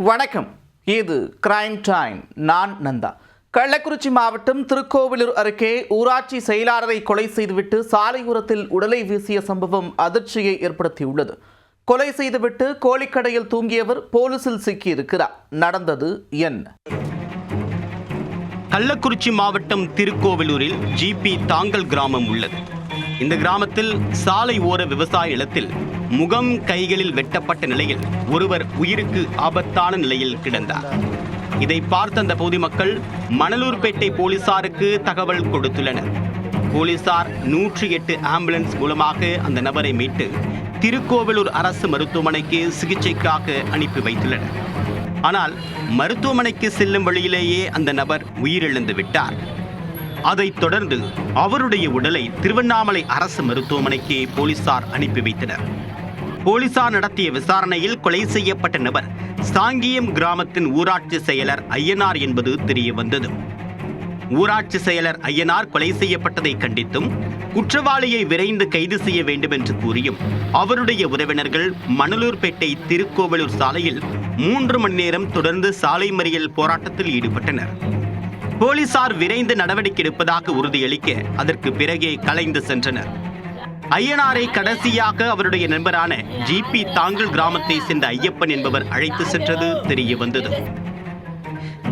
வணக்கம். இது crime time. நான் நந்தா. கள்ளக்குறிச்சி மாவட்டம் திருக்கோவிலூர் அருகே ஊராட்சி செயலாளரை கொலை செய்துவிட்டு சாலையோரத்தில் உடலை வீசிய சம்பவம் அதிர்ச்சியை ஏற்படுத்தியுள்ளது. கொலை செய்துவிட்டு கோழிக்கடையில் தூங்கியவர் போலீசில் சிக்கியிருக்கிறார். நடந்தது என்ன? கள்ளக்குறிச்சி மாவட்டம் திருக்கோவிலூரில் ஜிபி தாங்கல் கிராமம் உள்ளது. இந்த கிராமத்தில் சாலை ஓர விவசாய நிலத்தில் முகம் கைகளில் வெட்டப்பட்ட நிலையில் ஒருவர் உயிருக்கு ஆபத்தான நிலையில் கிடந்தார். இதை பார்த்த அந்த பொதுமக்கள் மணலூர்பேட்டை போலீசாருக்கு தகவல் கொடுத்துள்ளனர். போலீசார் 108 ஆம்புலன்ஸ் மூலமாக அந்த நபரை மீட்டு திருக்கோவிலூர் அரசு மருத்துவமனைக்கு சிகிச்சைக்காக அனுப்பி வைத்துள்ளனர். ஆனால் மருத்துவமனைக்கு செல்லும் வழியிலேயே அந்த நபர் உயிரிழந்து விட்டார். அதைத் தொடர்ந்து அவருடைய உடலை திருவண்ணாமலை அரசு மருத்துவமனைக்கு போலீசார் அனுப்பி வைத்தனர். போலீசார் நடத்திய விசாரணையில் கொலை செய்யப்பட்ட நபர் சாங்கியம் கிராமத்தின் ஊராட்சி செயலர் ஐயனார் என்பது தெரிய வந்தது. ஊராட்சி செயலர் ஐயனார் கொலை செய்யப்பட்டதை கண்டித்தும் குற்றவாளியை விரைந்து கைது செய்ய வேண்டும் என்று கூறியும் அவருடைய உறவினர்கள் மணலூர்பேட்டை திருக்கோவிலூர் சாலையில் 3 மணி நேரம் தொடர்ந்து சாலை மறியல் போராட்டத்தில் ஈடுபட்டனர். போலீசார் விரைந்து நடவடிக்கை எடுப்பதாக உறுதியளிக்க அதற்கு பிறகே கலைந்து சென்றனர். ஐயனாரை கடைசியாக அவருடைய நண்பரான ஜிபி தாங்கல் கிராமத்தை சேர்ந்த ஐயப்பன் என்பவர் அழைத்து சென்றது தெரிய வந்தது.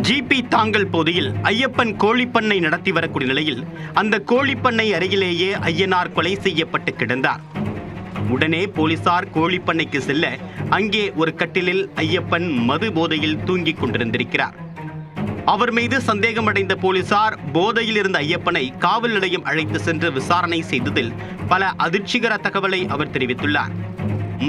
ஜிபி தாங்கல் பகுதியில் ஐயப்பன் கோழிப்பண்ணை நடத்தி வரக்கூடிய நிலையில் அந்த கோழிப்பண்ணை அருகிலேயே ஐயனார் கொலை செய்யப்பட்டு கிடந்தார். உடனே போலீசார் கோழிப்பண்ணைக்கு செல்ல அங்கே ஒரு கட்டிலில் ஐயப்பன் மது போதையில் தூங்கிக் கொண்டிருந்திருக்கிறார். அவர் மீது சந்தேகமடைந்த போலீசார் போதையில் இருந்த ஐயப்பனை காவல் நிலையம் அழைத்து சென்று விசாரணை செய்ததில் பல அதிர்ச்சிகர தகவலை அவர் தெரிவித்துள்ளார்.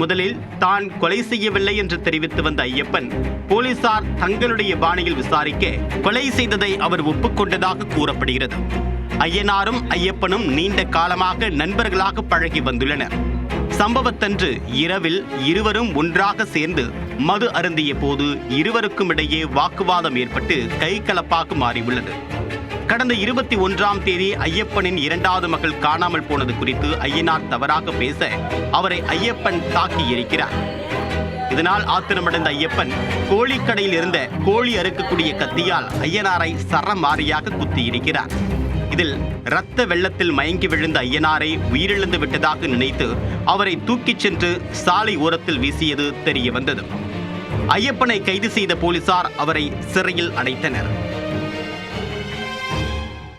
முதலில் தான் கொலை செய்யவில்லை என்று தெரிவித்து வந்த ஐயப்பன் போலீசார் தங்களுடைய பாணியில் விசாரிக்க கொலை செய்ததை அவர் ஒப்புக்கொண்டதாக கூறப்படுகிறது. ஐயனாரும் ஐயப்பனும் நீண்ட காலமாக நண்பர்களாக பழகி வந்துள்ளனர். சம்பவத்தன்று இரவில் இருவரும் ஒன்றாக சேர்ந்து மது அருந்திய போது இருவருக்கும் இடையே வாக்குவாதம் ஏற்பட்டு கைகலப்பாக மாறியுள்ளது. கடந்த 21ஆம் தேதி ஐயப்பனின் 2வது மகள் காணாமல் போனது குறித்து ஐயனார் தவறாக பேச அவரை ஐயப்பன் தாக்கி இருக்கிறார். இதனால் ஆத்திரமடைந்த ஐயப்பன் கோழிக்கடையில் இருந்த கோழி அறுக்கக்கூடிய கத்தியால் ஐயனாரை சரமாரியாக குத்தியிருக்கிறார். இதில் இரத்த வெள்ளத்தில் மயங்கி விழுந்த ஐயனாரை உயிரிழந்து விட்டதாக நினைத்து அவரை தூக்கிச் சென்று சாலை ஓரத்தில் வீசியது தெரிய வந்தது. ஐயப்பனை கைது செய்த போலீசார் அவரை சிறையில் அடைத்தனர்.